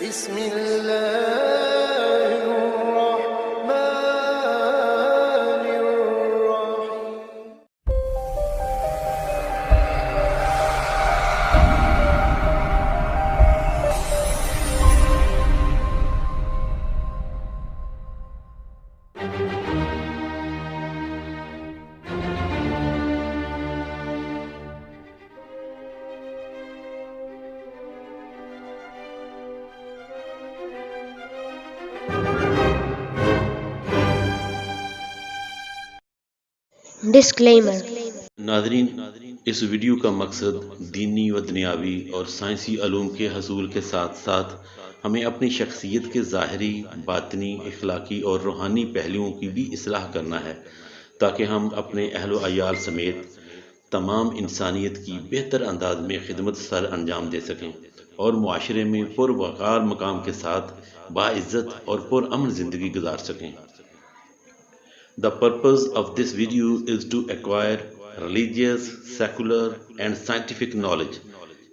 بسم الله الرحمن الرحيم. ڈسکلیمر۔ ناظرین، اس ویڈیو کا مقصد دینی و دنیاوی اور سائنسی علوم کے حصول کے ساتھ ساتھ ہمیں اپنی شخصیت کے ظاہری، باطنی، اخلاقی اور روحانی پہلوؤں کی بھی اصلاح کرنا ہے تاکہ ہم اپنے اہل و عیال سمیت تمام انسانیت کی بہتر انداز میں خدمت سر انجام دے سکیں اور معاشرے میں پروقار مقام کے ساتھ باعزت اور پرامن زندگی گزار سکیں۔ The purpose of this video is to acquire religious, secular and scientific knowledge,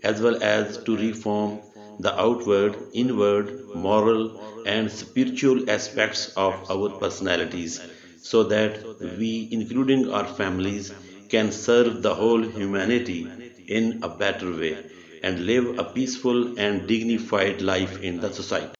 as well as to reform the outward, inward, moral and spiritual aspects of our personalities, so that we, including our families, can serve the whole humanity in a better way and live a peaceful and dignified life in the society.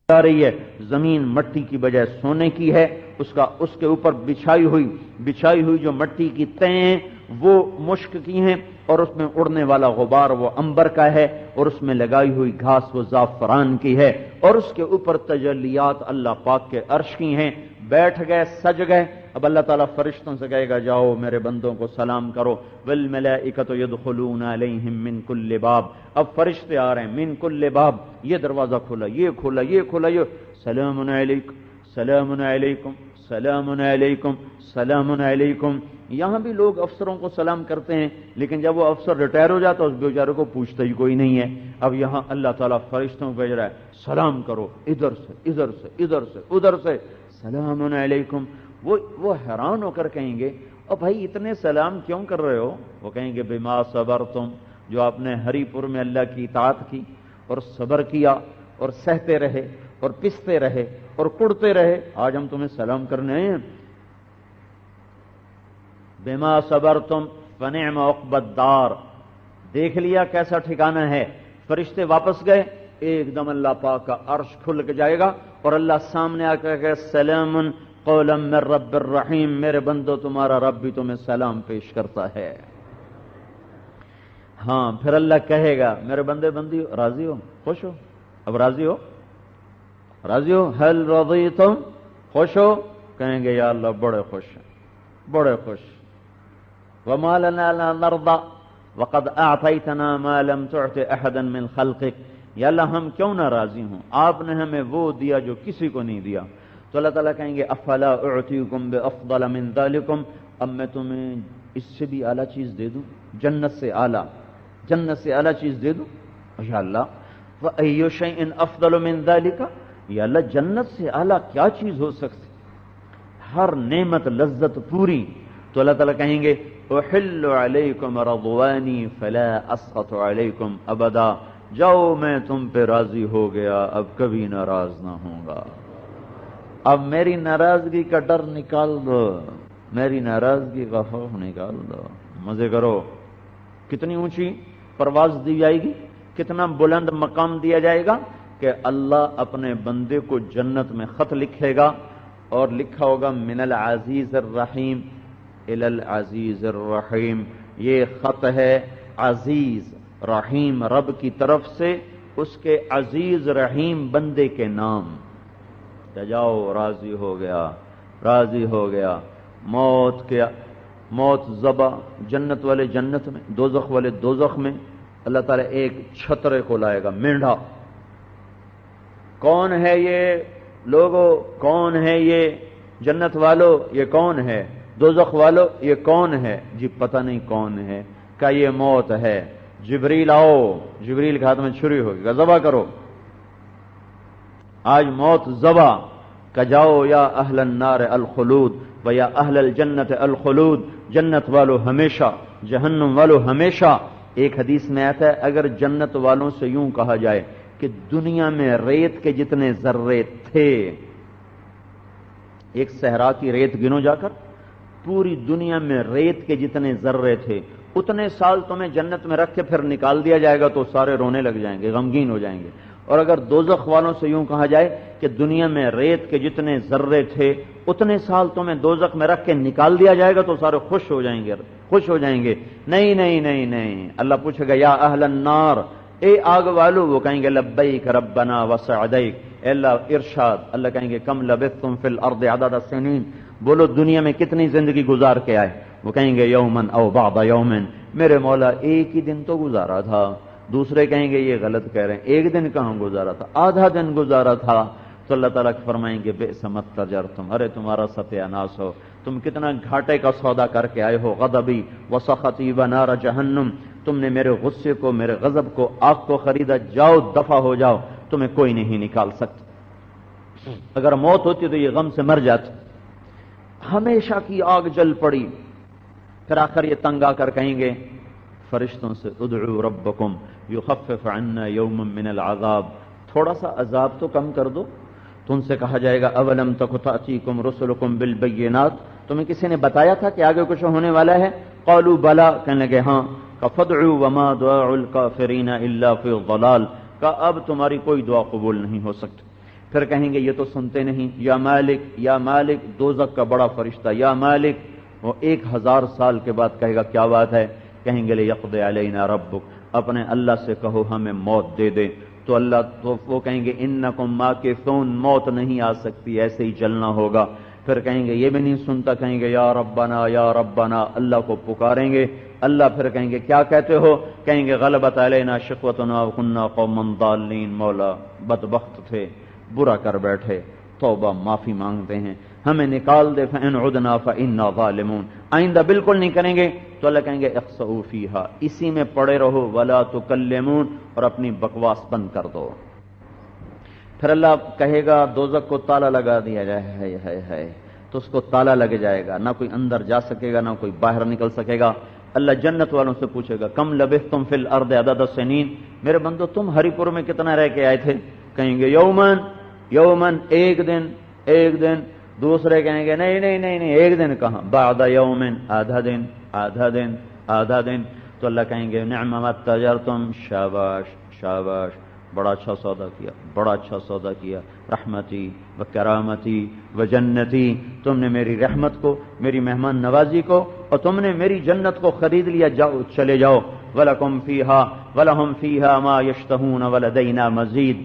آ رہی ہے، زمین مٹی کی بجائے سونے کی ہے، اس کے اوپر بچھائی ہوئی جو مٹی کی تہیں ہیں وہ مشک کی ہیں، اور اس میں اڑنے والا غبار وہ عنبر کا ہے، اور اس میں لگائی ہوئی گھاس وہ زعفران کی ہے، اور اس کے اوپر تجلیات اللہ پاک کے عرش کی ہیں۔ بیٹھ گئے، سج گئے، اب اللہ تعالیٰ فرشتوں سے کہے گا جاؤ میرے بندوں کو سلام کرو، والملائکۃ یدخلون علیہم من کل باب، اب فرشتے آ رہے ہیں، من کل باب، یہ دروازہ کھولا، یہ کھولا، یہ کھولا، یہ سلام علیکم، سلام علیکم، سلام علیکم، سلام علیکم۔ یہاں بھی لوگ افسروں کو سلام کرتے ہیں، لیکن جب وہ افسر ریٹائر ہو جاتا ہے اس بیچارے کو پوچھتا ہی کوئی نہیں ہے۔ اب یہاں اللہ تعالیٰ فرشتوں کو بھیج رہا ہے، سلام کرو، ادھر سے ادھر سے ادھر سے ادھر سے، سلام علیکم۔ وہ حیران ہو کر کہیں گے اور بھائی اتنے سلام کیوں کر رہے ہو؟ وہ کہیں گے بما صبرتم، جو آپ نے ہری پور میں اللہ کی اطاعت کی اور صبر کیا اور سہتے رہے اور پستے رہے اور کڑتے رہے، آج ہم تمہیں سلام کرنے آئے ہیں۔ بما صبرتم فنعم عقبی الدار، دیکھ لیا کیسا ٹھکانہ ہے۔ فرشتے واپس گئے، ایک دم اللہ پاک کا عرش کھل کے جائے گا اور اللہ سامنے آ کر کہ سلام قولا من رب الرحیم، میرے بندو تمہارا رب بھی تمہیں سلام پیش کرتا ہے۔ ہاں پھر اللہ کہے گا میرے بندے بندی راضی ہو، خوش ہو؟ اب راضی ہو؟ راضی ہو؟ هل رضیتم، خوش ہو؟ کہیں گے یا اللہ بڑے خوش ہیں، بڑے خوش۔ وما لنا لا نرضى وقد اعطيتنا ما لم تعط احدا من خلقك، یا اللہ ہم کیوں نہ راضی ہوں، آپ نے ہمیں وہ دیا جو کسی کو نہیں دیا۔ تو اللہ تعالیٰ کہیں گے افلا اعطيكم بافضل من ذلكم، اب میں تمہیں اس سے بھی اعلیٰ چیز دے دوں، جنت سے اعلیٰ چیز دے دوں؟ یا اللہ فأي شيء افضل من ذلك، یا اللہ جنت سے اعلیٰ کیا چیز ہو سکتی؟ ہر نعمت لذت پوری۔ تو اللہ تعالیٰ کہیں گے احل علیکم رضوانی فلا اسخط علیکم ابدا، جاؤ میں تم پہ راضی ہو گیا، اب کبھی ناراض نہ ہوں گا۔ اب میری ناراضگی کا ڈر نکال دو، میری ناراضگی کا خوف نکال دو، مزے کرو۔ کتنی اونچی پرواز دی جائے گی، کتنا بلند مقام دیا جائے گا کہ اللہ اپنے بندے کو جنت میں خط لکھے گا اور لکھا ہوگا من العزیز الرحیم الی العزیز الرحیم، یہ خط ہے عزیز رحیم رب کی طرف سے اس کے عزیز رحیم بندے کے نام۔ جاؤ راضی ہو گیا، راضی ہو گیا۔ موت ذبح، جنت والے جنت میں، دوزخ والے دوزخ میں۔ اللہ تعالیٰ ایک چھترے کو لائے گا، مینڈھا۔ کون ہے یہ لوگو؟ کون ہے یہ جنت والو؟ یہ کون ہے دوزخ والو؟ یہ کون ہے؟ جی پتہ نہیں کون ہے، کہ یہ موت ہے۔ جبریل آؤ، جبریل کے ہاتھ میں چھری ہوگی، ذبح کرو۔ آج موت ذبح کہ جاؤ یا اہل النار الخلود و یا اہل الجنت الخلود، جنت والو ہمیشہ، جہنم والو ہمیشہ۔ ایک حدیث میں آتا ہے اگر جنت والوں سے یوں کہا جائے کہ دنیا میں ریت کے جتنے ذرے تھے، ایک صحرا کی ریت گنو جا کر، پوری دنیا میں ریت کے جتنے ذرے تھے اتنے سال تمہیں جنت میں رکھ کے پھر نکال دیا جائے گا تو سارے رونے لگ جائیں گے، غمگین ہو جائیں گے۔ اور اگر دوزخ والوں سے یوں کہا جائے کہ دنیا میں ریت کے جتنے ذرے تھے اتنے سال تمہیں دوزخ میں رکھ کے نکال دیا جائے گا تو سارے خوش ہو جائیں گے۔ نہیں نہیں نہیں نہیں، اللہ پوچھے گا یا اہل النار، اے آگ والو، وہ کہیں گے لبیک ربنا وسعدیک، اے اللہ ارشاد، اللہ کہیں گے کم لبثتم فی الارض عدد السنین، بولو دنیا میں کتنی زندگی گزار کے آئے؟ وہ کہیں گے یومن او بعض یومن، میرے مولا ایک ہی دن تو گزارا تھا۔ دوسرے کہیں گے یہ غلط کہہ رہے ہیں، ایک دن کہاں گزارا تھا، آدھا دن گزارا تھا۔ تو اللہ تعالیٰ فرمائیں گے بئس ما تجرتم، ارے تمہارا ستیہ ناس ہو، تم کتنا گھاٹے کا سودا کر کے آئے ہو۔ غضبی وسخطی ونار جہنم، تم نے میرے غصے کو، میرے غضب کو، آگ کو خریدا، جاؤ دفع ہو جاؤ، تمہیں کوئی نہیں نکال سکتا۔ اگر موت ہوتی تو یہ غم سے مر جاتے، ہمیشہ کی آگ جل پڑی۔ پھر آخر یہ تنگ آ کر کہیں گے فرشتوں سے ادعوا ربکم یخفف عنا یوما من العذاب، تھوڑا سا عذاب تو کم کر دو۔ تو ان سے کہا جائے گا اولم تک تأتیکم رسلکم بالبینات، تمہیں کسی نے بتایا تھا کہ آگے کچھ ہونے والا ہے؟ قالوا بلا، کہنے لگے ہاں۔ فادعوا وما دعاء الکافرین الا فی الضلال، کہ اب تمہاری کوئی دعا قبول نہیں ہو سکتی۔ پھر کہیں گے یہ تو سنتے نہیں، یا مالک یا مالک، دوزخ کا بڑا فرشتہ یا مالک، وہ 1000 سال کے بعد کہے گا کیا بات ہے؟ کہیں گے لیقضی علینا ربک، اپنے اللہ سے کہو ہمیں موت دے دے۔ تو اللہ تو وہ کہیں گے انکم ماکثون، موت نہیں آ سکتی، ایسے ہی چلنا ہوگا۔ پھر کہیں گے یہ بھی نہیں سنتا، کہیں گے یا ربنا یا ربنا، اللہ کو پکاریں گے۔ اللہ پھر کہیں گے کیا کہتے ہو؟ کہیں گے غلبت علینا شقوتنا وکنا قوما ضالین، مولا بدبخت تھے، برا کر بیٹھے، توبہ معافی مانگتے ہیں، ہمیں نکال دے، فإن عدنا فإنا ظالمون، آئندہ بالکل نہیں کریں گے۔ تو اللہ کہیں گے اخسؤوا فیہا، اسی میں پڑے رہو، ولا تکلمون، اور اپنی بکواس بند کر دو۔ پھر اللہ کہے گا دوزخ کو تالا لگا دیا جائے، ہے تو اس کو تالا لگ جائے گا، نہ کوئی اندر جا سکے گا، نہ کوئی باہر نکل سکے گا۔ اللہ جنت والوں سے پوچھے گا کم لبثتم فی الارض عدد السنین، میرے بندو تم ہری پور میں کتنا رہ کے آئے تھے؟ کہیں گے یومن، ایک دن۔ دوسرے کہیں گے نہیں، ایک دن کہاں، بعد یومن، آدھا دن۔ تو اللہ کہیں گے نعم ما تجرتم، شاباش، بڑا اچھا سودا کیا، رحمتی و کرامتی و جنتی، تم نے میری رحمت کو، میری مہمان نوازی کو، اور تم نے میری جنت کو خرید لیا، جاؤ چلے جاؤ۔ وَلَكُمْ فِيهَا وَلَهُمْ فِيهَا مَا يَشْتَهُونَ وَلَدَيْنَا مَزِيدٌ،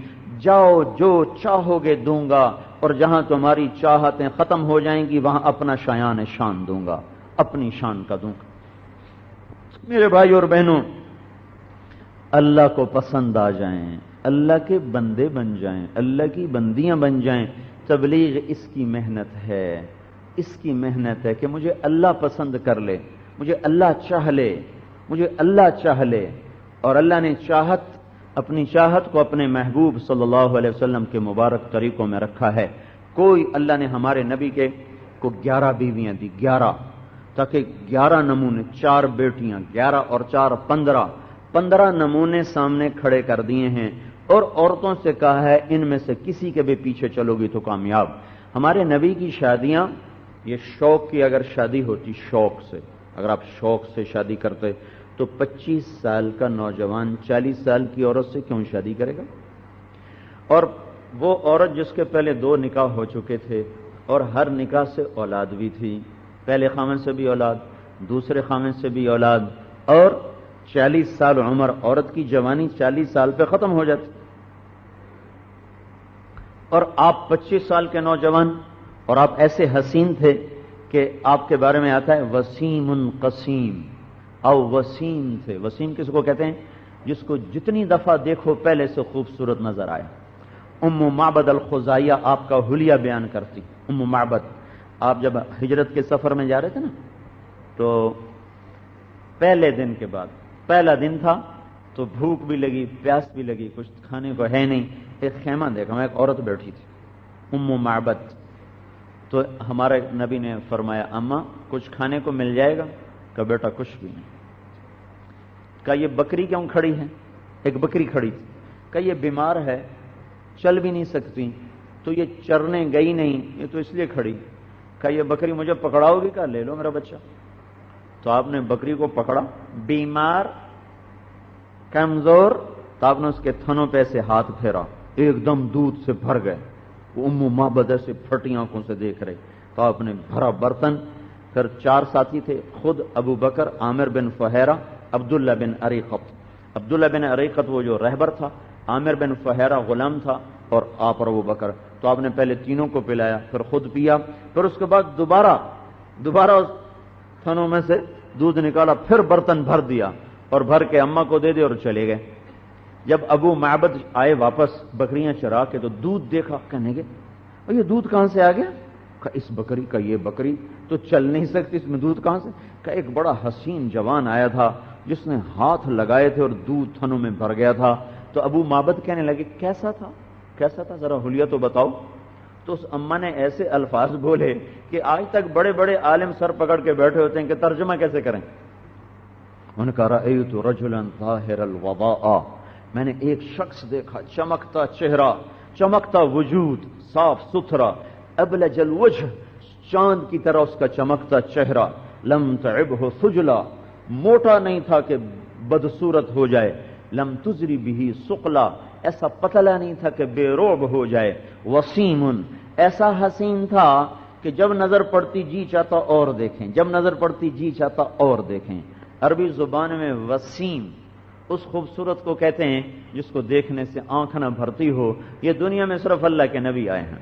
جاؤ جو چاہو گے دوں گا، اور جہاں تمہاری چاہتیں ختم ہو جائیں گی وہاں اپنا شایان شان دوں گا، اپنی شان کا دوں گا۔ میرے بھائی اور بہنوں، اللہ کو پسند آ جائیں، اللہ کے بندے بن جائیں، اللہ کی بندیاں بن جائیں، تبلیغ اس کی محنت ہے کہ مجھے اللہ پسند کر لے، مجھے اللہ چاہ لے، اور اللہ نے اپنی چاہت کو اپنے محبوب صلی اللہ علیہ وسلم کے مبارک طریقوں میں رکھا ہے۔ اللہ نے ہمارے نبی کو 11 بیویاں دی، 11، تاکہ 11 نمونے، 4 بیٹیاں، 11 اور 4 15 نمونے سامنے کھڑے کر دیے ہیں، اور عورتوں سے کہا ہے ان میں سے کسی کے بھی پیچھے چلو گی تو کامیاب۔ ہمارے نبی کی شادیاں، یہ شوق کی اگر شادی ہوتی، شوق سے اگر آپ شوق سے شادی کرتے تو 25 سال کا نوجوان 40 سال کی عورت سے کیوں شادی کرے گا؟ اور وہ عورت جس کے پہلے 2 نکاح ہو چکے تھے اور ہر نکاح سے اولاد بھی تھی، پہلے خامن سے بھی اولاد، دوسرے خامن سے بھی اولاد، اور 40 سال عمر، عورت کی جوانی 40 سال پہ ختم ہو جاتی، اور آپ 25 سال کے نوجوان، اور آپ ایسے حسین تھے کہ آپ کے بارے میں آتا ہے وسیم قسیم، او وسیم تھے۔ وسیم کس کو کہتے ہیں؟ جس کو جتنی دفعہ دیکھو پہلے سے خوبصورت نظر آئے۔ ام معبد الخزائیہ آپ کا حلیہ بیان کرتی۔ ام معبد، آپ جب ہجرت کے سفر میں جا رہے تھے نا، تو پہلے دن کے بعد، پہلا دن تھا تو بھوک بھی لگی، پیاس بھی لگی، کچھ کھانے کو ہے نہیں، ایک خیمہ دیکھا، ایک عورت بیٹھی تھی، ام معبد۔ تو ہمارے نبی نے فرمایا اماں کچھ کھانے کو مل جائے گا؟ کہ بیٹا کچھ بھی نہیں۔ کہا یہ بکری کیوں کھڑی ہے؟ ایک بکری کھڑی تھی۔ کہ یہ بیمار ہے، چل بھی نہیں سکتی، تو یہ چرنے گئی نہیں، یہ تو اس لیے کھڑی، کہ یہ بکری مجھے پکڑاؤ گی؟ کہا لے لو میرا بچہ۔ تو آپ نے بکری کو پکڑا، بیمار کمزور، تو آپ نے اس کے تھنوں پہ سے ہاتھ پھیرا، ایک دم دودھ سے بھر گئے۔ وہ معبدہ سے پھٹی آنکھوں سے دیکھ رہے، تو آپ نے بھرا برتن۔ پھر 4 ساتھی تھے، خود ابو بکر، عامر بن فہیرہ، عبداللہ بن اریقط۔ عبداللہ بن اریقط وہ جو رہبر تھا، عامر بن فہیرہ غلام تھا، اور آپ اور ابو بکر۔ تو آپ نے پہلے تینوں کو پلایا، پھر خود پیا، پھر اس کے بعد دوبارہ اس تھنوں میں سے دودھ نکالا، پھر برتن بھر دیا، اور بھر کے اماں کو دے دے اور چلے گئے۔ جب ابو معبد آئے واپس بکریاں چرا کے، تو دودھ دیکھا، کہنے گے یہ دودھ کہاں سے آ گیا؟ کہ اس بکری کا، یہ بکری تو چل نہیں سکتی، اس میں دودھ کہاں سے؟ کہ ایک بڑا حسین جوان آیا تھا جس نے ہاتھ لگائے تھے اور دودھ تھنوں میں بھر گیا تھا۔ تو ابو معبد کہنے لگے کیسا تھا ذرا حلیہ تو بتاؤ۔ تو اس اماں نے ایسے الفاظ بولے کہ آج تک بڑے بڑے عالم سر پکڑ کے بیٹھے ہوتے ہیں کہ ترجمہ کیسے کریں۔ انہوں نے کہا رأیت رجلا طاہر الوضاء، میں نے ایک شخص دیکھا، چمکتا چہرہ، چمکتا وجود، صاف ستھرا، ابلج الوجہ، چاند کی طرح اس کا چمکتا چہرہ، لم تعبہ سجلا، موٹا نہیں تھا کہ بدصورت ہو جائے، لم تزری بھی سقلا، ایسا پتلا نہیں تھا کہ بے روب ہو جائے، وسیم، ایسا حسین تھا کہ جب نظر پڑتی جی چاہتا اور دیکھیں، جب نظر پڑتی جی چاہتا اور دیکھیں۔ عربی زبان میں وسیم اس خوبصورت کو کہتے ہیں جس کو دیکھنے سے آنکھ نہ بھرتی ہو۔ یہ دنیا میں صرف اللہ کے نبی آئے ہیں۔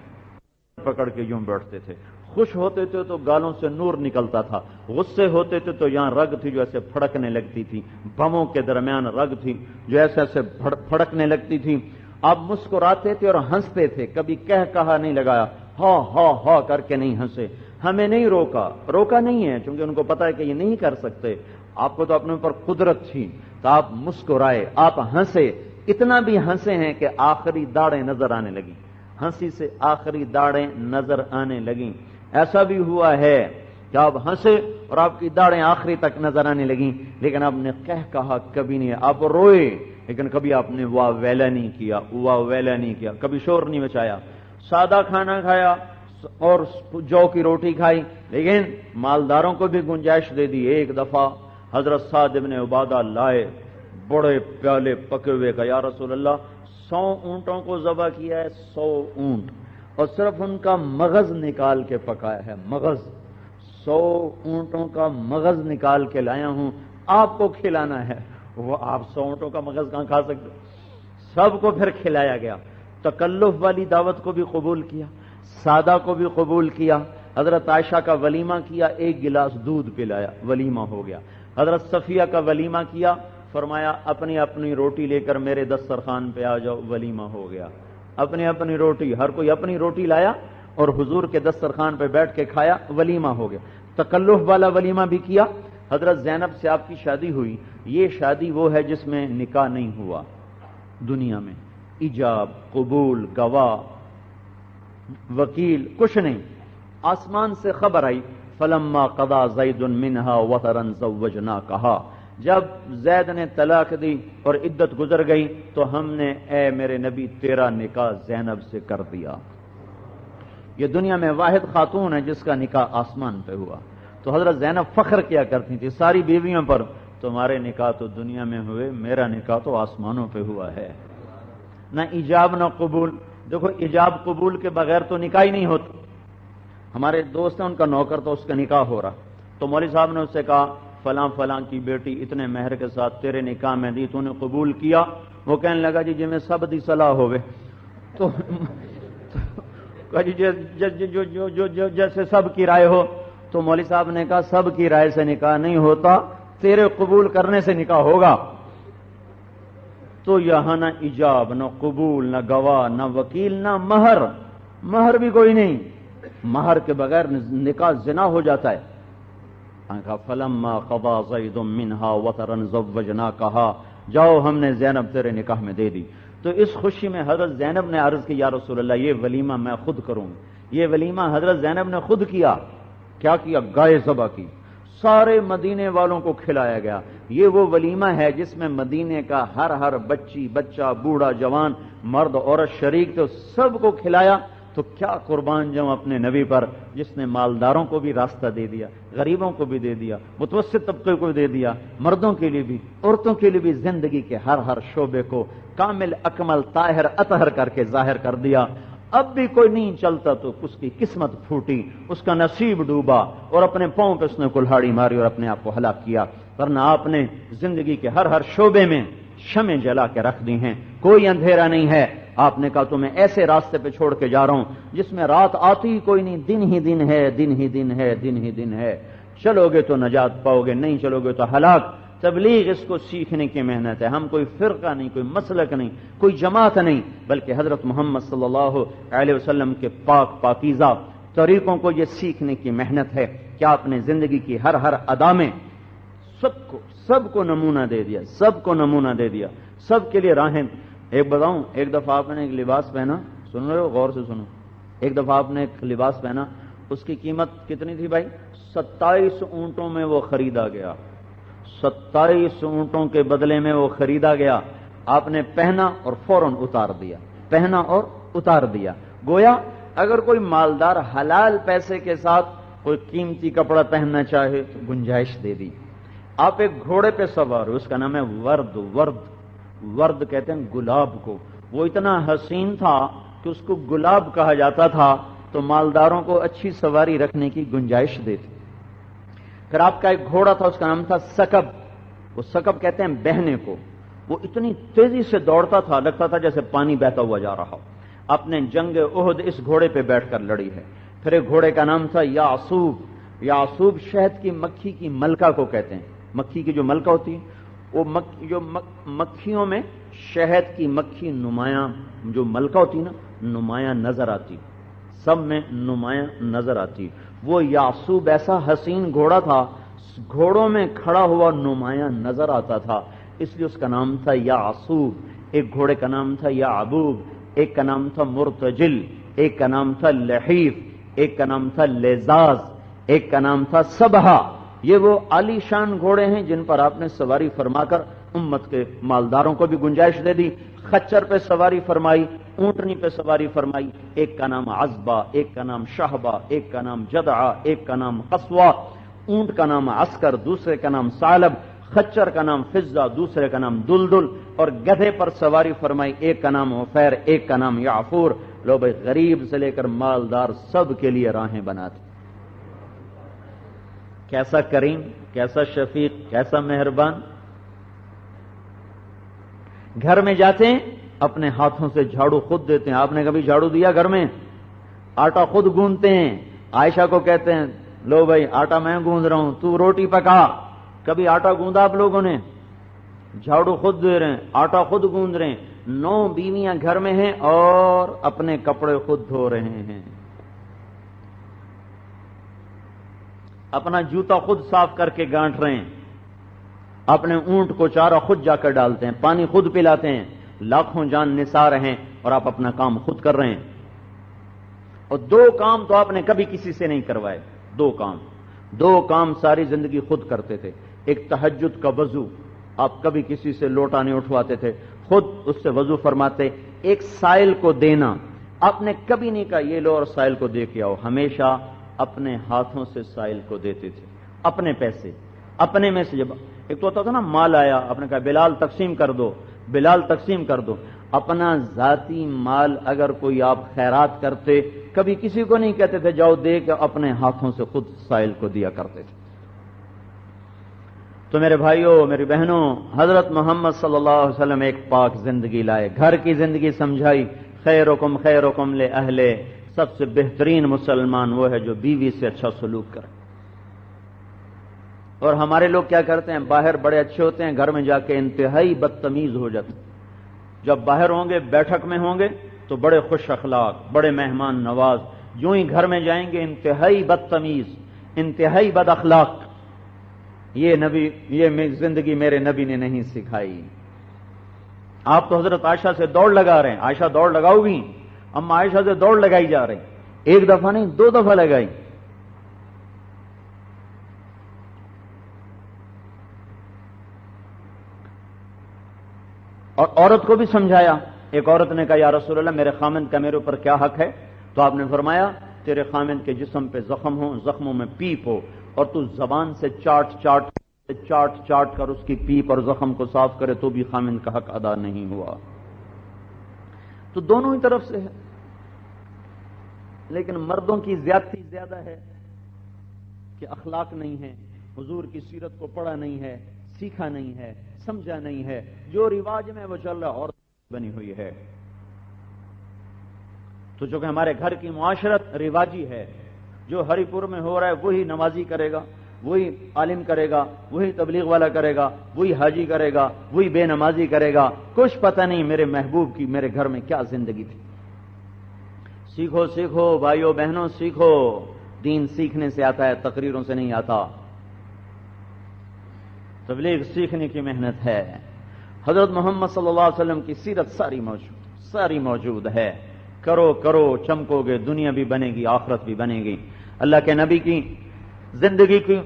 پکڑ کے یوں بیٹھتے تھے، خوش ہوتے تھے تو گالوں سے نور نکلتا تھا، غصے ہوتے تھے تو یہاں رگ تھی جو ایسے پھڑکنے لگتی تھی، بموں کے درمیان رگ تھی جو ایسے پھڑکنے لگتی تھی۔ آپ مسکراتے تھے اور ہنستے تھے، کبھی کہا نہیں لگایا، ہا ہا ہا کر کے نہیں ہنسے۔ ہمیں نہیں روکا نہیں ہے، چونکہ ان کو پتا ہے کہ یہ نہیں کر سکتے۔ آپ کو تو اپنے اوپر قدرت تھی، تو آپ مسکرائے، آپ ہنسے، اتنا بھی ہنسے ہیں کہ آخری داڑیں نظر آنے لگی، ہنسی سے آخری داڑیں نظر آنے لگیں۔ ایسا بھی ہوا ہے کہ آپ ہنسے اور آپ کی داڑیں آخری تک نظر آنے لگیں، لیکن آپ نے کہا کبھی نہیں۔ آپ روئے لیکن کبھی آپ نے واہ ویلا نہیں کیا، کبھی شور نہیں مچایا۔ سادہ کھانا کھایا اور جو کی روٹی کھائی، لیکن مالداروں کو بھی گنجائش دے دی۔ ایک دفعہ حضرت سعد ابن عبادہ لائے بڑے پیالے پکے ہوئے کا، یا رسول اللہ 100 اونٹوں کو ذبح کیا ہے، 100 اونٹ، اور صرف ان کا مغز نکال کے پکایا ہے، مغز، 100 اونٹوں کا مغز نکال کے لایا ہوں، آپ کو کھلانا ہے۔ وہ آپ 100 اونٹوں کا مغز کہاں کھا سکتے؟ سب کو پھر کھلایا گیا۔ تکلف والی دعوت کو بھی قبول کیا، سادہ کو بھی قبول کیا۔ حضرت عائشہ کا ولیمہ کیا، 1 گلاس دودھ پلایا، ولیمہ ہو گیا۔ حضرت صفیہ کا ولیمہ کیا، فرمایا اپنی اپنی روٹی لے کر میرے دسترخوان پہ آ جاؤ، ولیمہ ہو گیا۔ اپنی اپنی روٹی، ہر کوئی اپنی روٹی لایا اور حضور کے دسترخوان پہ بیٹھ کے کھایا، ولیمہ ہو گیا۔ تکلف والا ولیمہ بھی کیا۔ حضرت زینب سے آپ کی شادی ہوئی، یہ شادی وہ ہے جس میں نکاح نہیں ہوا دنیا میں، ایجاب، قبول، گواہ، وکیل، کچھ نہیں۔ آسمان سے خبر آئی، فلما قضا زید منہا وطرا زوجناکہا، جب زید نے طلاق دی اور عدت گزر گئی تو ہم نے اے میرے نبی تیرا نکاح زینب سے کر دیا۔ یہ دنیا میں واحد خاتون ہے جس کا نکاح آسمان پہ ہوا۔ تو حضرت زینب فخر کیا کرتی تھی ساری بیویوں پر، تمہارے نکاح تو دنیا میں ہوئے، میرا نکاح تو آسمانوں پہ ہوا ہے۔ نہ ایجاب نہ قبول۔ دیکھو ایجاب قبول کے بغیر تو نکاح ہی نہیں ہوتا۔ ہمارے دوست ہیں، ان کا نوکر تو اس کا نکاح ہو رہا، تو مولوی صاحب نے اس سے کہا فلاں فلاں کی بیٹی اتنے مہر کے ساتھ تیرے نکاح میں دی، تو نے قبول کیا؟ وہ کہنے لگا جی میں سب دی صلاح ہوئے، تو جیسے سب کی رائے ہو۔ تو مولوی صاحب نے کہا سب کی رائے سے نکاح نہیں ہوتا، تیرے قبول کرنے سے نکاح ہوگا۔ تو یہاں نہ ایجاب نہ قبول نہ گواہ نہ وکیل نہ مہر بھی کوئی نہیں، مہر کے بغیر نکاح زنا ہو جاتا ہے۔ فلما قضا زید منہا وطرا زوجناکہا، جاؤ ہم نے زینب تیرے نکاح میں دے دی۔ تو اس خوشی میں حضرت زینب نے عرض کی یا رسول اللہ یہ ولیمہ میں خود کروں۔ یہ ولیمہ حضرت زینب نے خود کیا۔ کیا کیا؟ گائے ذبح کی، سارے مدینے والوں کو کھلایا گیا، یہ وہ ولیمہ ہے جس میں مدینے کا ہر بچی بچہ بوڑھا جوان مرد عورت شریک تھے، سب کو کھلایا۔ تو کیا قربان جاؤں اپنے نبی پر جس نے مالداروں کو بھی راستہ دے دیا، غریبوں کو بھی دے دیا، متوسط طبقے کو دے دیا، مردوں کے لیے بھی عورتوں کے لیے بھی زندگی کے ہر شعبے کو کامل اکمل طاہر اطہر کر کے ظاہر کر دیا۔ اب بھی کوئی نہیں چلتا تو اس کی قسمت پھوٹی، اس کا نصیب ڈوبا اور اپنے پاؤں پہ اس نے کلہاڑی ماری اور اپنے آپ کو ہلاک کیا، ورنہ آپ نے زندگی کے ہر شعبے میں شمع جلا کے رکھ دی ہیں، کوئی اندھیرا نہیں ہے۔ آپ نے کہا تو میں ایسے راستے پہ چھوڑ کے جا رہا ہوں جس میں رات آتی ہی کوئی نہیں، دن ہی دن ہے، دن ہی دن ہے، دن ہی دن ہے۔ چلو گے تو نجات پاؤ گے، نہیں چلو گے تو ہلاک۔ تبلیغ اس کو سیکھنے کی محنت ہے، ہم کوئی فرقہ نہیں، کوئی مسلک نہیں، کوئی جماعت نہیں، بلکہ حضرت محمد صلی اللہ علیہ وسلم کے پاک پاکیزہ طریقوں کو یہ سیکھنے کی محنت ہے کہ آپ نے زندگی کی ہر ادا میں سب کو نمونہ دے دیا، سب کو نمونہ دے دیا، سب کے لیے راہیں۔ ایک بتاؤں، ایک دفعہ آپ نے ایک لباس پہنا، سن رہے ہو غور سے سنو، ایک دفعہ آپ نے ایک لباس پہنا، اس کی قیمت کتنی تھی بھائی؟ 27 اونٹوں میں وہ خریدا گیا، 27 اونٹوں کے بدلے میں وہ خریدا گیا۔ آپ نے پہنا اور فوراً اتار دیا، پہنا اور اتار دیا۔ گویا اگر کوئی مالدار حلال پیسے کے ساتھ کوئی قیمتی کپڑا پہننا چاہے تو گنجائش دے دی۔ آپ ایک گھوڑے پہ سوار ہو، اس کا نام ہے ورد کہتے ہیں گلاب کو، وہ اتنا حسین تھا کہ اس کو گلاب کہا جاتا تھا، تو مالداروں کو اچھی سواری رکھنے کی گنجائش دیتے۔ پھر آپ کا ایک گھوڑا تھا، اس کا نام تھا سکب، وہ سکب کہتے ہیں بہنے کو، وہ اتنی تیزی سے دوڑتا تھا لگتا تھا جیسے پانی بہتا ہوا جا رہا ہو۔ آپ نے جنگ احد اس گھوڑے پہ بیٹھ کر لڑی ہے۔ پھر ایک گھوڑے کا نام تھا یعصوب شہد کی مکھی کی ملکہ کو کہتے ہیں، مکھی کی جو ملکہ ہوتی ہے وہ جو مکھیوں میں شہد کی مکھی نمایاں جو ملکہ ہوتی نا نمایاں نظر آتی، سب میں نمایاں نظر آتی۔ وہ یعصوب ایسا حسین گھوڑا تھا، گھوڑوں میں کھڑا ہوا نمایاں نظر آتا تھا، اس لیے اس کا نام تھا یعصوب۔ ایک گھوڑے کا نام تھا یعبوب، ایک کا نام تھا مرتجل، ایک کا نام تھا لحیف، ایک کا نام تھا لیزاز، ایک کا نام تھا سبہا۔ یہ وہ عالی شان گھوڑے ہیں جن پر آپ نے سواری فرما کر امت کے مالداروں کو بھی گنجائش دے دی۔ خچر پہ سواری فرمائی، اونٹنی پہ سواری فرمائی، ایک کا نام عزبہ، ایک کا نام شہبہ، ایک کا نام جدعہ، ایک کا نام قصوہ، اونٹ کا نام عسکر، دوسرے کا نام ثعلب، خچر کا نام فضہ، دوسرے کا نام دلدل، اور گدھے پر سواری فرمائی، ایک کا نام عفیر، ایک کا نام یعفور۔ لو بھائی، غریب سے لے کر مالدار سب کے لیے راہیں بناتے۔ کیسا کریم، کیسا شفیق، کیسا مہربان۔ گھر میں جاتے ہیں اپنے ہاتھوں سے جھاڑو خود دیتے ہیں۔ آپ نے کبھی جھاڑو دیا گھر میں؟ آٹا خود گوندتے ہیں، عائشہ کو کہتے ہیں لو بھائی آٹا میں گوند رہا ہوں، تو روٹی پکا۔ کبھی آٹا گوندا آپ لوگوں نے؟ جھاڑو خود دے رہے ہیں، آٹا خود گوند رہے ہیں، 9 بیویاں گھر میں ہیں اور اپنے کپڑے خود دھو رہے ہیں، اپنا جوتا خود صاف کر کے گانٹ رہے ہیں، اپنے اونٹ کو چارہ خود جا کر ڈالتے ہیں، پانی خود پلاتے ہیں، لاکھوں جان نثار ہیں اور آپ اپنا کام خود کر رہے ہیں۔ اور 2 کام تو آپ نے کبھی کسی سے نہیں کروائے، 2 کام ساری زندگی خود کرتے تھے۔ ایک تہجد کا وضو، آپ کبھی کسی سے لوٹا نہیں اٹھواتے تھے، خود اس سے وضو فرماتے۔ ایک سائل کو دینا، آپ نے کبھی نہیں کہا یہ لو اور سائل کو دے کے آؤ، ہمیشہ اپنے ہاتھوں سے سائل کو دیتے تھے، اپنے پیسے، اپنے میں سے۔ جب ایک تو ہوتا تھا نا مال آیا، آپ نے کہا بلال تقسیم کر دو، بلال تقسیم کر دو۔ اپنا ذاتی مال اگر کوئی آپ خیرات کرتے، کبھی کسی کو نہیں کہتے تھے جاؤ دے کے، اپنے ہاتھوں سے خود سائل کو دیا کرتے تھے۔ تو میرے بھائیوں، میری بہنوں، حضرت محمد صلی اللہ علیہ وسلم ایک پاک زندگی لائے، گھر کی زندگی سمجھائی۔ خیرکم خیرکم لأہلہ، سب سے بہترین مسلمان وہ ہے جو بیوی سے اچھا سلوک کرے۔ اور ہمارے لوگ کیا کرتے ہیں؟ باہر بڑے اچھے ہوتے ہیں، گھر میں جا کے انتہائی بدتمیز ہو جاتے ہیں۔ جب باہر ہوں گے، بیٹھک میں ہوں گے تو بڑے خوش اخلاق، بڑے مہمان نواز، یوں ہی گھر میں جائیں گے انتہائی بدتمیز، انتہائی بد اخلاق۔ یہ زندگی میرے نبی نے نہیں سکھائی۔ آپ تو حضرت عائشہ سے دوڑ لگا رہے ہیں، عائشہ دوڑ لگاؤ گی؟ اما عائشہ سے دوڑ لگائی جا رہی، ایک دفعہ نہیں 2 دفعہ لگائی۔ اور عورت کو بھی سمجھایا. ایک عورت نے کہا یا رسول اللہ میرے خامند کا میرے اوپر کیا حق ہے؟ تو آپ نے فرمایا تیرے خامند کے جسم پہ زخم ہو, زخموں میں پیپ ہو, اور تو زبان سے چاٹ کر اس کی پیپ اور زخم کو صاف کرے تو بھی خامند کا حق ادا نہیں ہوا. تو دونوں ہی طرف سے ہے. لیکن مردوں کی زیادتی زیادہ ہے کہ اخلاق نہیں ہے, حضور کی سیرت کو پڑھا نہیں ہے, سیکھا نہیں ہے, سمجھا نہیں ہے, جو رواج میں وہ چل رہا اور بنی ہوئی ہے. تو جو کہ ہمارے گھر کی معاشرت رواجی ہے, جو ہری پور میں ہو رہا ہے وہی نمازی کرے گا, وہی عالم کرے گا, وہی تبلیغ والا کرے گا, وہی حاجی کرے گا, وہی بے نمازی کرے گا. کچھ پتہ نہیں میرے محبوب کی میرے گھر میں کیا زندگی تھی. سیکھو سیکھو بھائیو بہنوں, سیکھو. دین سیکھنے سے آتا ہے, تقریروں سے نہیں آتا. تبلیغ سیکھنے کی محنت ہے. حضرت محمد صلی اللہ علیہ وسلم کی سیرت ساری موجود ہے. کرو کرو چمکو گے, دنیا بھی بنے گی, آخرت بھی بنے گی. اللہ کے نبی کی زندگی کی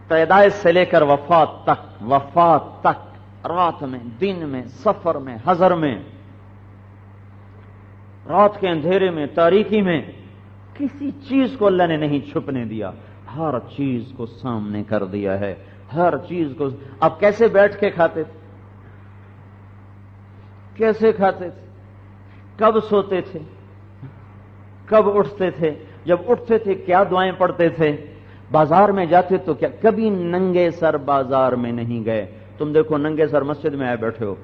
پیدائش سے لے کر وفات تک, رات میں, دن میں, سفر میں, حضر میں, رات کے اندھیرے میں, تاریکی میں, کسی چیز کو اللہ نے نہیں چھپنے دیا. ہر چیز کو سامنے کر دیا ہے, ہر چیز کو. اب کیسے بیٹھ کے کھاتے تھے, کیسے کھاتے تھے, کب سوتے تھے, کب اٹھتے تھے, جب اٹھتے تھے کیا دعائیں پڑھتے تھے, بازار میں جاتے تو کیا, کبھی ننگے سر بازار میں نہیں گئے. تم دیکھو ننگے سر مسجد میں آئے بیٹھے ہو,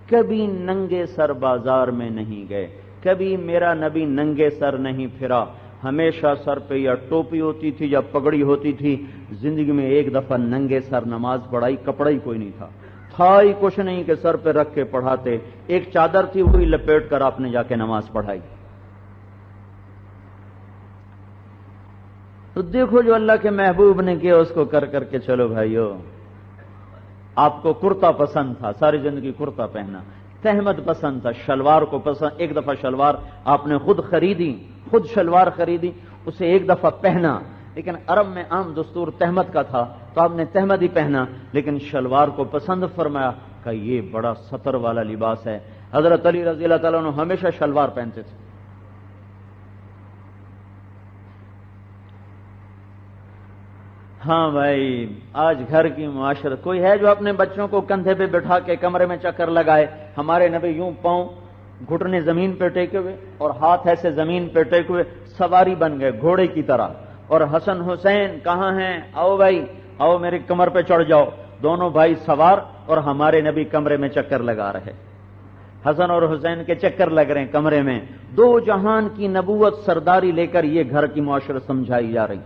کبھی ننگے سر بازار میں نہیں گئے. کبھی میرا نبی ننگے سر نہیں پھرا, ہمیشہ سر پہ یا ٹوپی ہوتی تھی یا پگڑی ہوتی تھی. زندگی میں ایک دفعہ ننگے سر نماز پڑھائی, کپڑا ہی کوئی نہیں تھا ہی کچھ نہیں کہ سر پہ رکھ کے پڑھاتے. ایک چادر تھی وہی لپیٹ کر آپ نے جا کے نماز پڑھائی. تو دیکھو جو اللہ کے محبوب نے کیا اس کو کر کر کے چلو بھائیو. آپ کو کرتا پسند تھا, ساری زندگی کرتا پہنا. تہمت پسند تھا, شلوار کو پسند. ایک دفعہ شلوار آپ نے خود شلوار خریدی, اسے ایک دفعہ پہنا. لیکن عرب میں عام دستور تہمت کا تھا تو آپ نے تہمت ہی پہنا, لیکن شلوار کو پسند فرمایا کہ یہ بڑا سطر والا لباس ہے. حضرت علی رضی اللہ تعالیٰ عنہ ہمیشہ شلوار پہنتے تھے. ہاں بھائی, آج گھر کی معاشرت. کوئی ہے جو اپنے بچوں کو کندھے پہ بٹھا کے کمرے میں چکر لگائے؟ ہمارے نبی یوں پاؤں گھٹنے زمین پہ ٹیکے ہوئے اور ہاتھ ایسے زمین پہ ٹیکے ہوئے سواری بن گئے گھوڑے کی طرح. اور حسن حسین کہاں ہیں, آؤ بھائی آؤ میری کمر پہ چڑھ جاؤ. دونوں بھائی سوار اور ہمارے نبی کمرے میں چکر لگا رہے. حسن اور حسین کے چکر لگ رہے ہیں کمرے میں. دو جہان کی نبوت سرداری لے کر یہ گھر کی معاشرت سمجھائی جا رہی.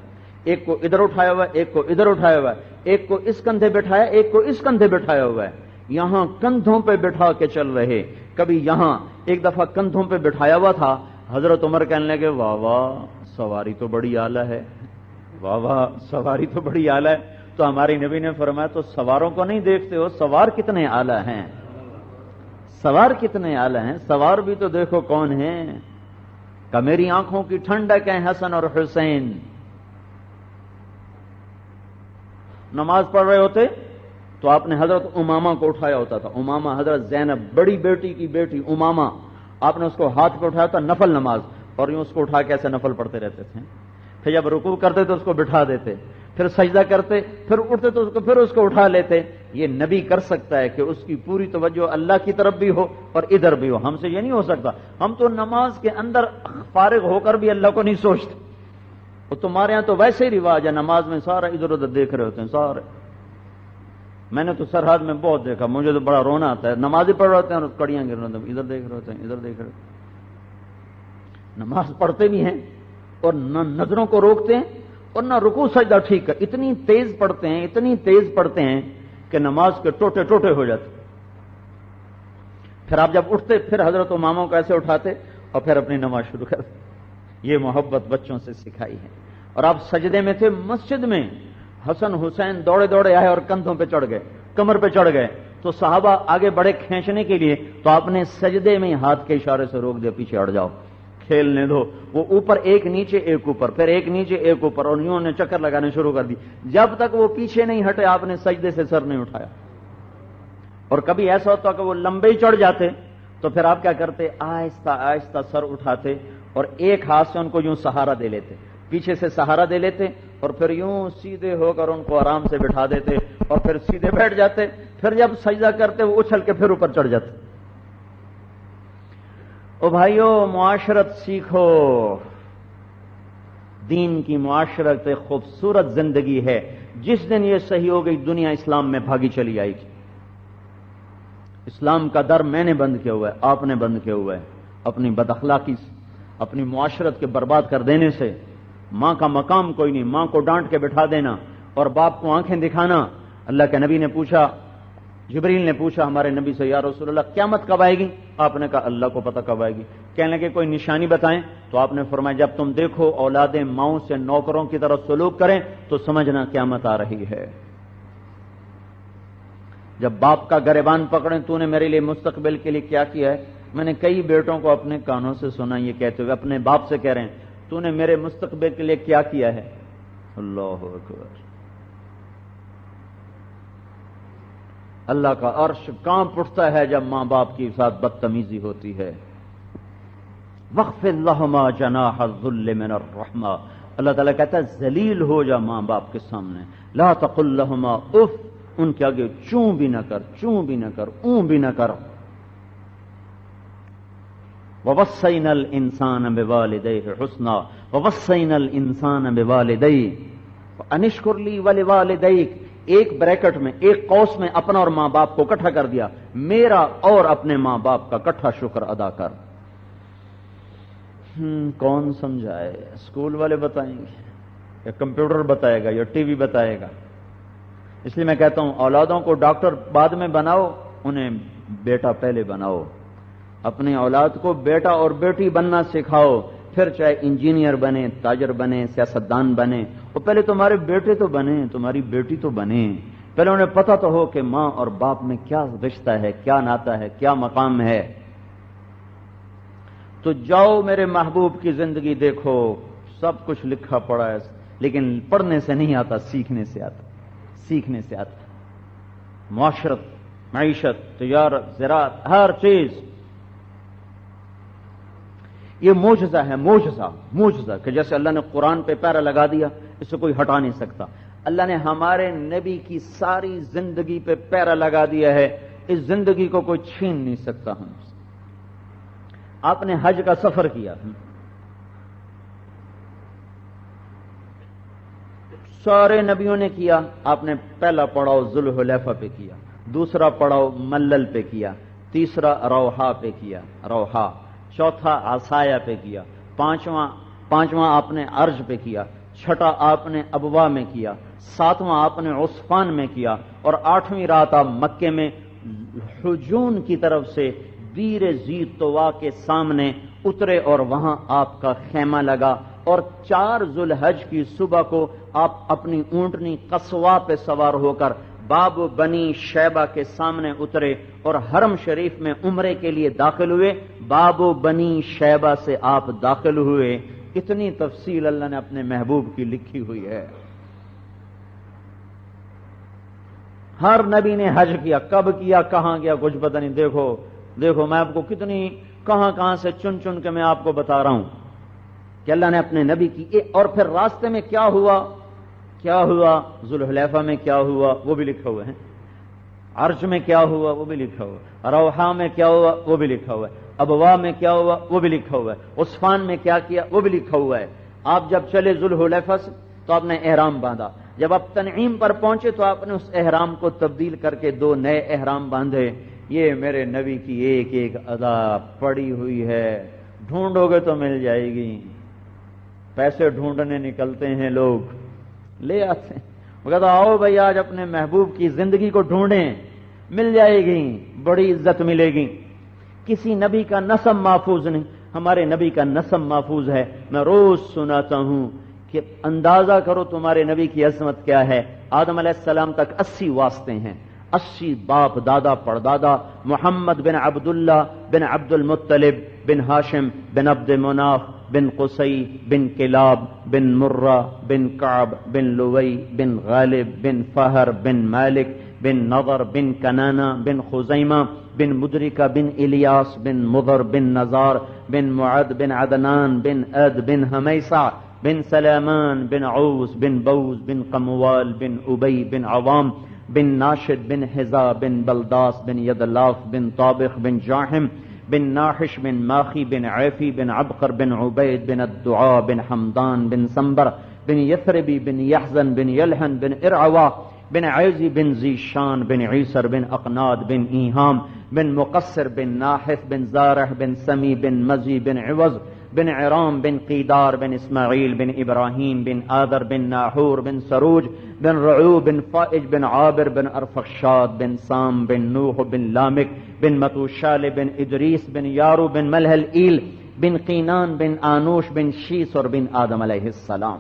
ایک کو ادھر اٹھایا ہوا ہے, ایک کو ادھر اٹھایا ہوا ہے, ایک کو اس کندھے بٹھایا, ایک کو اس کندھے بٹھایا ہوا ہے. یہاں کندھوں پہ بٹھا کے چل رہے. کبھی یہاں ایک دفعہ کندھوں پہ بٹھایا ہوا تھا. حضرت عمر کہنے لگے واہ واہ سواری تو بڑی اعلیٰ ہے, واہ واہ سواری تو بڑی اعلیٰ ہے. تو ہماری نبی نے فرمایا تو سواروں کو نہیں دیکھتے ہو, سوار کتنے اعلیٰ ہیں, سوار کتنے اعلیٰ ہیں, سوار بھی تو دیکھو کون ہیں. کہ میری آنکھوں کی ٹھنڈک ہے حسن اور حسین. نماز پڑھ رہے ہوتے تو آپ نے حضرت امامہ کو اٹھایا ہوتا تھا. امامہ حضرت زینب بڑی بیٹی کی بیٹی امامہ, آپ نے اس کو ہاتھ پہ اٹھایا تھا, نفل نماز, اور یوں اس کو اٹھا کے ایسے نفل پڑھتے رہتے تھے. پھر جب رکوع کرتے تو اس کو بٹھا دیتے, پھر سجدہ کرتے, پھر اٹھتے تو پھر اس کو اٹھا لیتے. یہ نبی کر سکتا ہے کہ اس کی پوری توجہ اللہ کی طرف بھی ہو اور ادھر بھی ہو. ہم سے یہ نہیں ہو سکتا. ہم تو نماز کے اندر فارغ ہو کر بھی اللہ کو نہیں سوچتے. اور تمہارے ہاں تو ویسے ہی رواج ہے, نماز میں سارا ادھر ادھر دیکھ رہے ہوتے ہیں سارے. میں نے تو سرحد میں بہت دیکھا, مجھے تو بڑا رونا آتا ہے. نماز ہی پڑھ رہے ہوتے ہیں اور کڑیاں گر رہے ہوتے ہیں, ادھر دیکھ رہے ہوتے ہیں, ادھر دیکھ رہے ہوتے ہیں. نماز پڑھتے بھی ہیں اور نہ نظروں کو روکتے ہیں اور نہ رکوع سجدہ ٹھیک ہے. اتنی تیز پڑھتے ہیں, اتنی تیز پڑھتے ہیں کہ نماز کے ٹوٹے ٹوٹے ہو جاتے. پھر آپ جب اٹھتے پھر حضرت اماموں کو ایسے اٹھاتے اور پھر اپنی نماز شروع کرتے. یہ محبت بچوں سے سکھائی ہے. اور آپ سجدے میں تھے مسجد میں, حسن حسین دوڑے دوڑے آئے اور کندھوں پہ چڑھ گئے, کمر پہ چڑھ گئے. تو صحابہ آگے بڑے کھینچنے کے لیے, تو آپ نے سجدے میں ہاتھ کے اشارے سے روک دیا, پیچھے ہٹ جاؤ, کھیلنے دو. وہ اوپر ایک نیچے ایک اوپر, پھر ایک نیچے ایک اوپر, اور یوں نے چکر لگانے شروع کر دی. جب تک وہ پیچھے نہیں ہٹے آپ نے سجدے سے سر نہیں اٹھایا. اور کبھی ایسا ہوتا کہ وہ لمبے ہی چڑھ جاتے تو پھر آپ کیا کرتے؟ آہستہ آہستہ سر اٹھاتے اور ایک ہاتھ سے ان کو یوں سہارا دے لیتے، پیچھے سے سہارا دے لیتے اور پھر یوں سیدھے ہو کر ان کو آرام سے بٹھا دیتے اور پھر سیدھے بیٹھ جاتے. پھر جب سجدہ کرتے وہ اچھل کے پھر اوپر چڑھ جاتے. او بھائیو، معاشرت سیکھو. دین کی معاشرت ایک خوبصورت زندگی ہے. جس دن یہ صحیح ہو گئی دنیا اسلام میں بھاگی چلی آئے گی. اسلام کا در میں نے بند کیا ہوا ہے، آپ نے بند کیا ہوا ہے اپنی بد اخلاقی سے، اپنی معاشرت کے برباد کر دینے سے. ماں کا مقام کوئی نہیں، ماں کو ڈانٹ کے بٹھا دینا اور باپ کو آنکھیں دکھانا. اللہ کے نبی نے پوچھا، جبریل نے پوچھا ہمارے نبی سے، یا رسول اللہ قیامت کب آئے گی؟ آپ نے کہا اللہ کو پتہ کب آئے گی. کہنے لگے کوئی نشانی بتائیں؟ تو آپ نے فرمایا جب تم دیکھو اولادیں ماؤں سے نوکروں کی طرح سلوک کریں تو سمجھنا قیامت آ رہی ہے. جب باپ کا گریبان پکڑیں تو نے میرے لیے مستقبل کے لیے کیا کیا ہے؟ میں نے کئی بیٹوں کو اپنے کانوں سے سنا یہ کہتے ہوئے، اپنے باپ سے کہہ رہے ہیں تو نے میرے مستقبل کے لیے کیا کیا ہے؟ اللہ اکبر. اللہ کا عرش کانپ اٹھتا ہے جب ماں باپ کے ساتھ بدتمیزی ہوتی ہے. وَاخْفِضْ لَهُمَا جَنَاحَ الذُّلِّ مِنَ الرَّحْمَةِ. اللہ تعالیٰ کہتا ہے ذلیل ہو جا ماں باپ کے سامنے. لا تقل لهما اف، ان کے آگے چوں بھی نہ کر، چوں بھی نہ کر، اون بھی نہ کر. وَوَصَّيْنَا الْإِنسَانَ بِوَالِدَيْهِ حُسْنًا وَوَصَّيْنَا الْإِنسَانَ بِوَالِدَيْهِ وَأَنِ اشْكُرْ لِي وَلِوَالِدَيْكَ. ایک بریکٹ میں، ایک قوس میں اپنا اور ماں باپ کو اکٹھا کر دیا، میرا اور اپنے ماں باپ کا اکٹھا شکر ادا کر. کون سمجھائے؟ اسکول والے بتائیں گے یا کمپیوٹر بتائے گا یا ٹی وی بتائے گا؟ اس لیے میں کہتا ہوں اولادوں کو ڈاکٹر بعد میں بناؤ، انہیں بیٹا پہلے بناؤ. اپنی اولاد کو بیٹا اور بیٹی بننا سکھاؤ، پھر چاہے انجینئر بنے، تاجر بنے، سیاستدان بنے. اور پہلے تمہارے بیٹے تو بنے، تمہاری بیٹی تو بنے. پہلے انہیں پتہ تو ہو کہ ماں اور باپ میں کیا رشتہ ہے، کیا ناتا ہے، کیا مقام ہے. تو جاؤ میرے محبوب کی زندگی دیکھو، سب کچھ لکھا پڑا ہے، لیکن پڑھنے سے نہیں آتا، سیکھنے سے آتا. سیکھنے سے آتا. معاشرت، معیشت، تجارت، زراعت، ہر چیز یہ معجزہ ہے. معجزہ کہ جیسے اللہ نے قرآن پہ پیرا لگا دیا، اسے کوئی ہٹا نہیں سکتا. اللہ نے ہمارے نبی کی ساری زندگی پہ پیرا لگا دیا ہے، اس زندگی کو کوئی چھین نہیں سکتا. ہم آپ نے حج کا سفر کیا، سارے نبیوں نے کیا. آپ نے پہلا پڑاؤ ذوالحلیفہ پہ کیا، دوسرا پڑاؤ ملل پہ کیا، تیسرا روحا پہ کیا، روحا، چوتھا عصایہ پہ کیا، پانچواں آپ نے عرج پہ کیا، چھٹا آپ نے ابوا میں کیا، ساتواں آپ نے عصفان میں کیا، اور آٹھویں رات آپ مکے میں حجون کی طرف سے بیر ذی طوا کے سامنے اترے اور وہاں آپ کا خیمہ لگا. اور 4 ذوالحج کی صبح کو آپ اپنی اونٹنی قصوا پہ سوار ہو کر باب بنی شیبہ کے سامنے اترے اور حرم شریف میں عمرے کے لیے داخل ہوئے. باب بنی شیبہ سے آپ داخل ہوئے. اتنی تفصیل اللہ نے اپنے محبوب کی لکھی ہوئی ہے. ہر نبی نے حج کیا، کب کیا، کہاں کیا، کچھ پتہ نہیں. دیکھو میں آپ کو کتنی کہاں سے چن کے میں آپ کو بتا رہا ہوں کہ اللہ نے اپنے نبی کی. اور پھر راستے میں کیا ہوا ذوالحلیفہ میں کیا ہوا وہ بھی لکھا ہوا ہے، عرج میں کیا ہوا وہ بھی لکھا ہوا ہے، روحا میں کیا ہوا وہ بھی لکھا ہوا ہے، ابوا میں کیا ہوا وہ بھی لکھا ہوا ہے، عصفان میں کیا کیا وہ بھی لکھا ہوا ہے. آپ جب چلے ذوالحلیفہ سے تو آپ نے احرام باندھا. جب آپ تنعیم پر پہنچے تو آپ نے اس احرام کو تبدیل کر کے 2 نئے احرام باندھے. یہ میرے نبی کی ایک ایک ادا پڑی ہوئی ہے، ڈھونڈو گے تو مل جائے گی. پیسے ڈھونڈنے نکلتے ہیں لوگ، لے آتے ہیں. وہ کہتا آؤ بھائی آج اپنے محبوب کی زندگی کو ڈھونڈیں، مل جائے گی، بڑی عزت ملے گی. کسی نبی کا نسب محفوظ نہیں، ہمارے نبی کا نسب محفوظ ہے. میں روز سناتا ہوں کہ اندازہ کرو تمہارے نبی کی عظمت کیا ہے. آدم علیہ السلام تک 80 واسطے ہیں، 80 باپ دادا پردادا. محمد بن عبداللہ بن عبد المطلب بن ہاشم بن عبد مناف بن قصی بن کلاب بن مرہ بن کعب بن لوی بن غالب بن فہر بن مالک بن نضر بن کنانہ بن خزیمہ بن مدرکہ بن الیاس بن مضر بن نزار بن معد بن عدنان بن اد بن حمیسع بن سلامان بن عوس بن بوز بن قموال بن ابی بن عوام بن ناشد بن حزا بن بلداس بن یدلاف بن طابخ بن جاحم بن ناحش بن ماخی بن عیفی بن عبقر بن عبید بن الدعاء بن حمدان بن سنبر بن یثربی بن یحزن بن یلحن بن ارعوا بن عیزی بن زیشان بن عیسر بن اقناد بن ایہام بن مقصر بن ناحث بن زارح بن سمی بن مزی بن عوض بن عرام بن قیدار بن اسماعیل بن ابراہیم بن آذر بن ناحور بن سروج بن رعو بن فائج بن عابر بن ارفخشاد بن سام بن نوح بن لامک بن متوشال بن ادریس بن یارو بن ملحل ایل بن قینان بن آنوش بن شیس اور بن آدم علیہ السلام.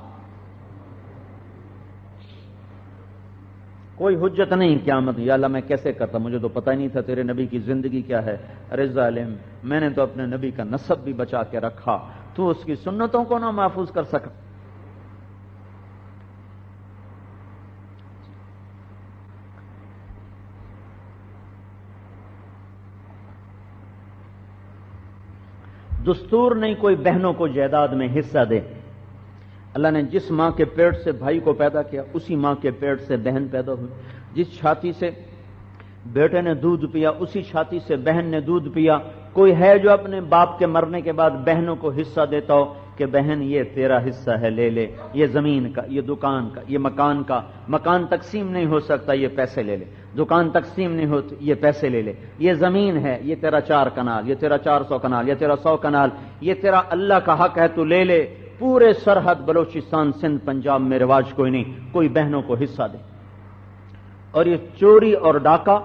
کوئی حجت نہیں قیامت، یا اللہ میں کیسے کرتا، مجھے تو پتہ ہی نہیں تھا تیرے نبی کی زندگی کیا ہے. ارے ظالم، میں نے تو اپنے نبی کا نسب بھی بچا کے رکھا، تو اس کی سنتوں کو نہ محفوظ کر سکا. دستور نہیں کوئی بہنوں کو جائیداد میں حصہ دے. اللہ نے جس ماں کے پیٹ سے بھائی کو پیدا کیا اسی ماں کے پیٹ سے بہن پیدا ہوئی. جس چھاتی سے بیٹے نے دودھ پیا اسی چھاتی سے بہن نے دودھ پیا. کوئی ہے جو اپنے باپ کے مرنے کے بعد بہنوں کو حصہ دیتا ہو کہ بہن یہ تیرا حصہ ہے، لے لے، یہ زمین کا، یہ دکان کا، یہ مکان کا. مکان تقسیم نہیں ہو سکتا، یہ پیسے لے لے. دکان تقسیم نہیں ہوتی، یہ پیسے لے لے. یہ زمین ہے، یہ تیرا 4 کنال، یہ تیرا 400 کنال، یہ تیرا 100 کنال، یہ تیرا اللہ کا حق ہے، تو لے لے. پورے سرحد بلوچستان سندھ پنجاب میں رواج کوئی نہیں کوئی بہنوں کو حصہ دے. اور یہ چوری اور ڈاکہ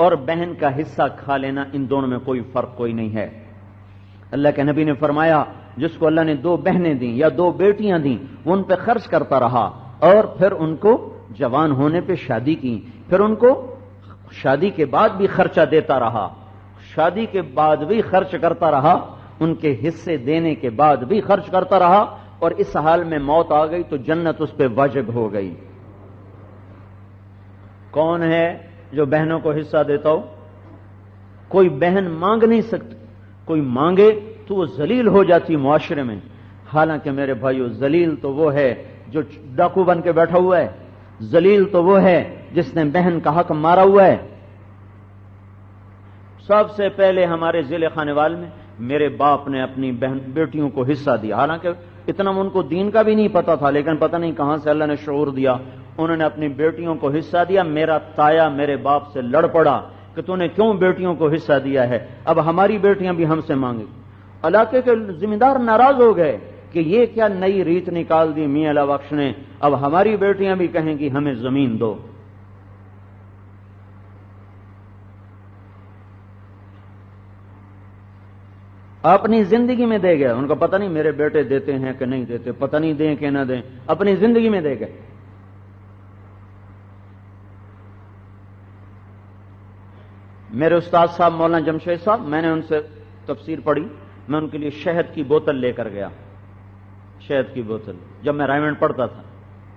اور بہن کا حصہ کھا لینا، ان دونوں میں کوئی فرق کوئی نہیں ہے. اللہ کے نبی نے فرمایا جس کو اللہ نے 2 بہنیں دیں یا 2 بیٹیاں دیں وہ ان پہ خرچ کرتا رہا اور پھر ان کو جوان ہونے پہ شادی کی، پھر ان کو شادی کے بعد بھی خرچہ دیتا رہا، شادی کے بعد بھی خرچ کرتا رہا، ان کے حصے دینے کے بعد بھی خرچ کرتا رہا، اور اس حال میں موت آ گئی تو جنت اس پہ واجب ہو گئی. کون ہے جو بہنوں کو حصہ دیتا ہو؟ کوئی بہن مانگ نہیں سکتی، کوئی مانگے تو وہ ذلیل ہو جاتی معاشرے میں. حالانکہ میرے بھائیو ذلیل تو وہ ہے جو ڈاکو بن کے بیٹھا ہوا ہے، ذلیل تو وہ ہے جس نے بہن کا حق مارا ہوا ہے. سب سے پہلے ہمارے ضلع خانوال میں میرے باپ نے اپنی بہن بیٹیوں کو حصہ دیا. حالانکہ اتنا ان کو دین کا بھی نہیں پتا تھا، لیکن پتہ نہیں کہاں سے اللہ نے شعور دیا، انہوں نے اپنی بیٹیوں کو حصہ دیا. میرا تایا میرے باپ سے لڑ پڑا کہ تو نے کیوں بیٹیوں کو حصہ دیا ہے، اب ہماری بیٹیاں بھی ہم سے مانگیں. علاقے کے ذمہ دار ناراض ہو گئے کہ یہ کیا نئی ریت نکال دی میاں اللہ بخش نے، اب ہماری بیٹیاں بھی کہیں گی ہمیں زمین دو. اپنی زندگی میں دے گئے، ان کو پتہ نہیں میرے بیٹے دیتے ہیں کہ نہیں دیتے، پتہ نہیں دیں کہ نہ دیں، اپنی زندگی میں دے گئے. میرے استاد صاحب مولانا جمشید صاحب، میں نے ان سے تفسیر پڑھی، میں ان کے لیے شہد کی بوتل لے کر گیا. شہد کی بوتل جب میں رائمنڈ پڑھتا تھا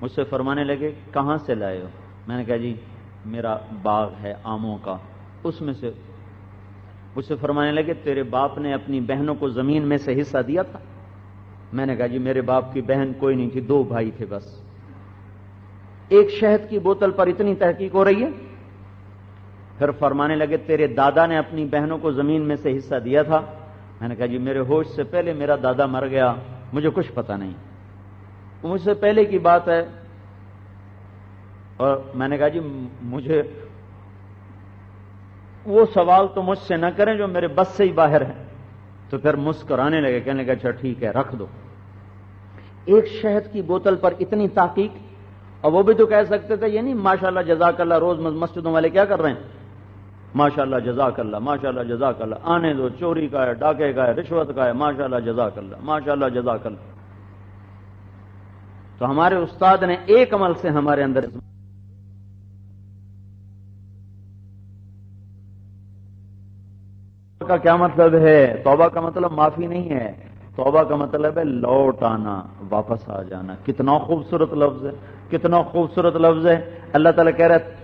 مجھ سے فرمانے لگے کہاں سے لائے ہو؟ میں نے کہا جی میرا باغ ہے آموں کا، اس میں سے. مجھ سے فرمانے لگے تیرے باپ نے اپنی بہنوں کو زمین میں سے حصہ دیا تھا؟ میں نے کہا جی میرے باپ کی بہن کوئی نہیں تھی، 2 بھائی تھے بس. ایک شہد کی بوتل پر اتنی تحقیق ہو رہی ہے. پھر فرمانے لگے تیرے دادا نے اپنی بہنوں کو زمین میں سے حصہ دیا تھا؟ میں نے کہا جی میرے ہوش سے پہلے میرا دادا مر گیا، مجھے کچھ پتہ نہیں، مجھ سے پہلے کی بات ہے. اور میں نے کہا جی مجھے وہ سوال تو مجھ سے نہ کریں جو میرے بس سے ہی باہر ہے. تو پھر مسکرانے لگے، کہنے لگے اچھا ٹھیک ہے رکھ دو. ایک شہد کی بوتل پر اتنی تحقیق، اور وہ بھی تو کہہ سکتے تھے یہ نہیں ماشاءاللہ جزاک اللہ، روز مسجدوں والے کیا کر رہے ہیں ماشاءاللہ جزاک اللہ ماشاءاللہ جزاک اللہ، آنے دو، چوری کا ہے، ڈاکے کا ہے، رشوت کا ہے، ماشاءاللہ جزاک اللہ ماشاءاللہ جزاک اللہ. تو ہمارے استاد نے ایک عمل سے ہمارے اندر کا کیا مطلب ہے؟ توبہ کا مطلب معافی نہیں ہے، توبہ کا مطلب ہے لوٹ آنا، واپس آ جانا. کتنا خوبصورت لفظ ہے، کتنا خوبصورت لفظ ہے. اللہ تعالیٰ کہہ رہا ہے